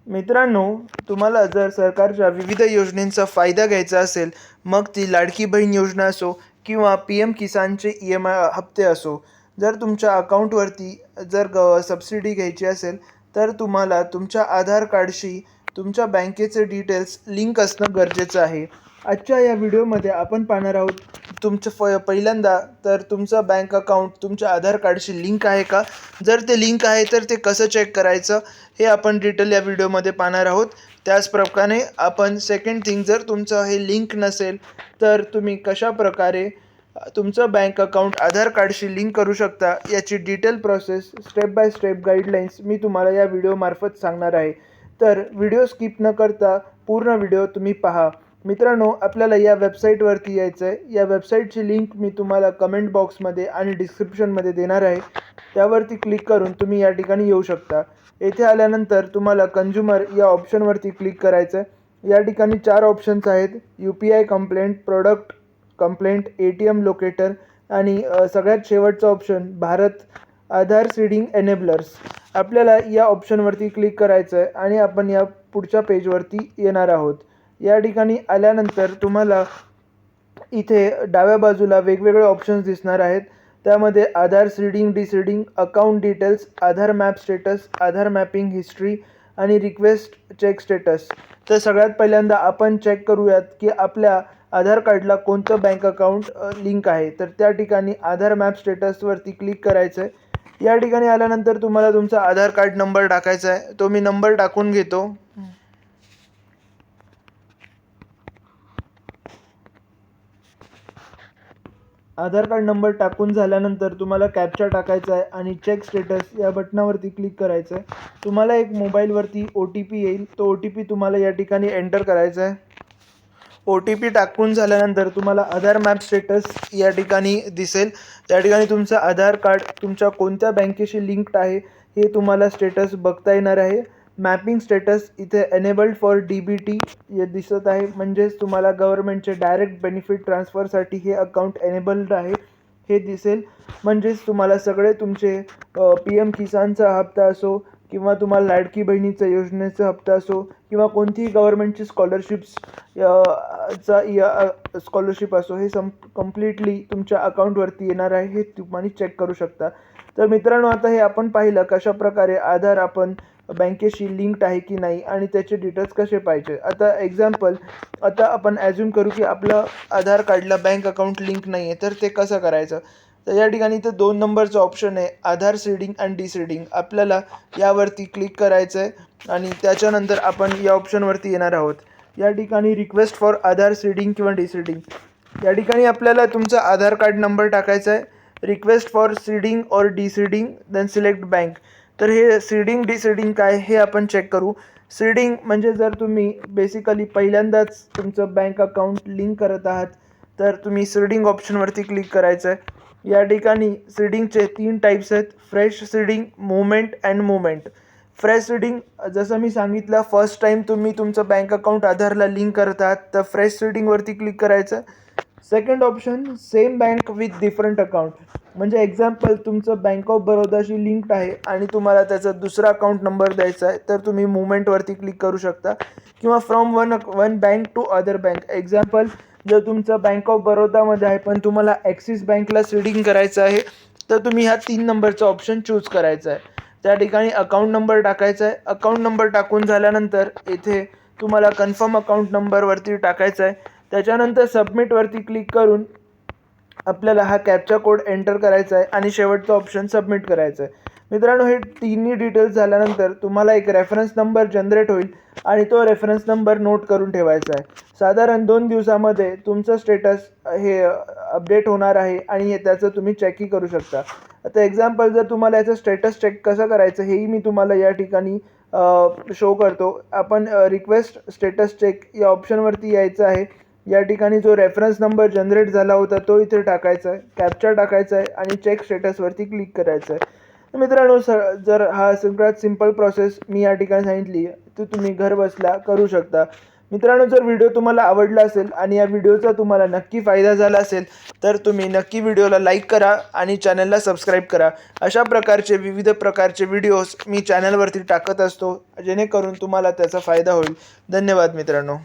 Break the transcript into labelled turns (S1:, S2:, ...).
S1: मित्रांनो, तुम्हाला जर सरकारच्या विविध योजनेचा फायदा घ्यायचा असेल, मग ती लाडकी बहीण योजना असो किंवा पी-एम किसानचे ई-एम-आय हप्ते असो. जर तुमच्या अकाउंटवरती जर सबसिडी घ्यायची असेल, तर तुम्हाला तुमच्या आधार कार्डशी तुमच्या बँकेचे डिटेल्स लिंक असणं गरजेचं आहे. आजच्या या व्हिडिओमध्ये आपण पाहणार आहोत, तुमचं पहिल्यांदा तर तुमचं बँक अकाउंट तुमच्या आधार कार्डशी लिंक आहे का? जर ते लिंक आहे, तर ते कसं चेक करायचं हे आपण डिटेल या व्हिडिओमध्ये पाहणार आहोत. त्याचप्रकारे आपण सेकंड थिंग, जर तुमचं हे लिंक नसेल तर तुम्ही कशाप्रकारे तुमचं बँक अकाउंट आधार कार्डशी लिंक करू शकता याची detail process, step by step guidelines मी तुम्हाला या व्हिडिओमार्फत सांगणार आहे. तर व्हिडिओ स्किप न करता पूर्ण व्हिडिओ तुम्ही पहा. मित्रांनो, आपल्याला या वेबसाईटवरती यायचं आहे. या वेबसाईटची लिंक मी तुम्हाला कमेंट बॉक्समध्ये आणि डिस्क्रिप्शनमध्ये देणार आहे. त्यावरती क्लिक करून तुम्ही या ठिकाणी येऊ शकता. येथे आल्यानंतर तुम्हाला कंझ्युमर या ऑप्शनवरती क्लिक करायचं आहे. या ठिकाणी 4 ऑप्शन्स आहेत: UPI complaint, product complaint, ATM locator आणि सगळ्यात शेवटचा ऑप्शन भारत आधार सीडिंग एनेबलर्स. आपल्याला या ऑप्शनवरती क्लिक करायचं आहे आणि आपण या पुढच्या पेजवरती येणार आहोत. या ठिकाणी आल्यानंतर तुम्हाला इथे डाव्या बाजूला वेगवेगळे ऑप्शन्स दिसणार आहेत. त्यामध्ये आधार सीडिंग, डिसीडिंग, अकाउंट डिटेल्स, आधार मॅप स्टेटस, आधार मॅपिंग हिस्ट्री आणि रिक्वेस्ट चेक स्टेटस. तर सगळ्यात पहिल्यांदा आपण चेक करूयात की आपल्या आधार कार्डला कोणतं बँक अकाउंट लिंक आहे. तर त्या ठिकाणी आधार मॅप स्टेटसवरती क्लिक करायचं आहे. या ठिकाणी आल्यानंतर तुम्हाला तुमचा आधार कार्ड नंबर टाकायचा आहे. तो मी नंबर टाकून घेतो. आधार कार्ड नंबर टाकून झाल्यानंतर तुम्हाला कॅप्चा टाकायचा आहे आणि चेक स्टेटस या बटनावरती क्लिक करायचं आहे. तुम्हाला एक मोबाईलवरती OTP येईल. तो OTP तुम्हाला या ठिकाणी एंटर करायचा आहे. OTP टाकून झाल्यानंतर तुम्हाला आधार मॅप स्टेटस या ठिकाणी दिसेल. त्या ठिकाणी तुमचं आधार कार्ड तुमच्या कोणत्या बँकेशी लिंक्ड आहे हे तुम्हाला स्टेटस बघता येणार आहे. मॅपिंग स्टेटस इथे एनेबल्ड फॉर DBT हे दिसत आहे, म्हणजेच तुम्हाला गव्हर्नमेंटचे डायरेक्ट बेनिफिट ट्रान्सफरसाठी हे अकाउंट एनेबल्ड आहे हे दिसेल. म्हणजेच तुम्हाला सगळे तुमचे PM किसानचा हप्ता असो किंवा तुम्हाला लाडकी बहिणीचा योजनेचा हप्ता असो किंवा कोणतीही गव्हर्नमेंटची स्कॉलरशिप असो, हे कम्प्लिटली तुमच्या अकाउंटवरती येणार आहे. हे तुम्ही चेक करू शकता. तर मित्रांनो, आता हे आपण पाहिलं कशाप्रकारे आधार आपण बँकेशी लिंक्ड आहे की नाही आणि त्याचे डिटेल्स कसे पाहिजे. आता एक्झाम्पल, आता आपण ॲज्युम करू की आपलं आधार कार्डला बँक अकाउंट लिंक नाही आहे, तर ते कसं करायचं. तर या ठिकाणी इथं 2 नंबरचं ऑप्शन आहे, आधार सीडिंग आणि डिसीडिंग. आपल्याला यावरती क्लिक करायचं आहे आणि त्याच्यानंतर आपण या ऑप्शनवरती येणार आहोत. या ठिकाणी रिक्वेस्ट फॉर आधार सीडिंग किंवा डिसीडिंग, या ठिकाणी आपल्याला तुमचा आधार कार्ड नंबर टाकायचा आहे. रिक्वेस्ट फॉर सीडिंग और डिसीडिंग, देन सिलेक्ट बँक. तर हे सीडिंग डिसीडिंग काय हे आपण चेक करू. सीडिंग म्हणजे जर तुम्ही बेसिकली पहिल्यांदाच तुमचं बँक अकाउंट लिंक करत आहात, तर तुम्ही सीडिंग ऑप्शनवरती क्लिक करायचं आहे. या ठिकाणी सीडिंगचे 3 टाईप्स आहेत: fresh seeding, movement and movement. Fresh seeding, जसं मी सांगितलं, फर्स्ट टाईम तुम्ही तुमचं बँक अकाउंट आधारला लिंक करत आहात, तर फ्रेश सीडिंगवरती क्लिक करायचं. Second option, same bank with different account. म्हणजे एक्झाम्पल, तुमचं बँक ऑफ बरोडाशी लिंक्ड आहे आणि तुम्हाला त्याचा दुसरा अकाउंट नंबर द्यायचा आहे, तर तुम्ही मुवमेंटवरती क्लिक करू शकता. किंवा from one bank to other bank. Example, जर तुमचं बँक ऑफ बरोडामध्ये आहे पण तुम्हाला ॲक्सिस बँकला सीडिंग करायचं आहे, तर तुम्ही ह्या 3 नंबरचा ऑप्शन चूज करायचा आहे. त्या ठिकाणी अकाउंट नंबर टाकायचा आहे. अकाउंट नंबर टाकून झाल्यानंतर इथे तुम्हाला कन्फर्म अकाउंट नंबरवरती टाकायचा आहे. त्याच्यानंतर सबमिटवरती क्लिक करून आपल्याला हा कॅप्चा कोड एंटर करायचा आहे आणि शेवटचा ऑप्शन सबमिट करायचा आहे. मित्रांनो, हे तिन्ही डिटेल्स झाल्यानंतर तुम्हाला एक रेफरन्स नंबर जनरेट होईल आणि तो रेफरन्स नंबर नोट करून ठेवायचा आहे. साधारण 2 दिवसामध्ये तुमचं स्टेटस हे अपडेट होणार आहे आणि त्याचं तुम्ही चेकही करू शकता. आता एक्झाम्पल, जर तुम्हाला याचं स्टेटस चेक कसं करायचं हेही मी तुम्हाला या ठिकाणी शो करतो. आपण रिक्वेस्ट स्टेटस चेक या ऑप्शनवरती यायचं आहे. या ठिकाणी जो रेफरन्स नंबर जनरेट झाला होता तो इथे टाकायचा आहे, कॅप्चा टाकायचा आहे आणि चेक स्टेटसवरती क्लिक करायचं आहे. मित्रांनो, जर हा सगळ्यात सिंपल प्रोसेस मी या ठिकाणी सांगितली, तर तुम्ही घर बसल्या करू शकता. मित्रांनो, जर व्हिडिओ तुम्हाला आवडला असेल आणि या व्हिडिओचा तुम्हाला नक्की फायदा झाला असेल तर तुम्ही नक्की व्हिडिओला लाईक करा आणि चॅनलला सबस्क्राईब करा. अशा प्रकारचे विविध प्रकारचे व्हिडिओज मी चॅनलवरती टाकत असतो, जेणेकरून तुम्हाला त्याचा फायदा होईल. धन्यवाद मित्रांनो.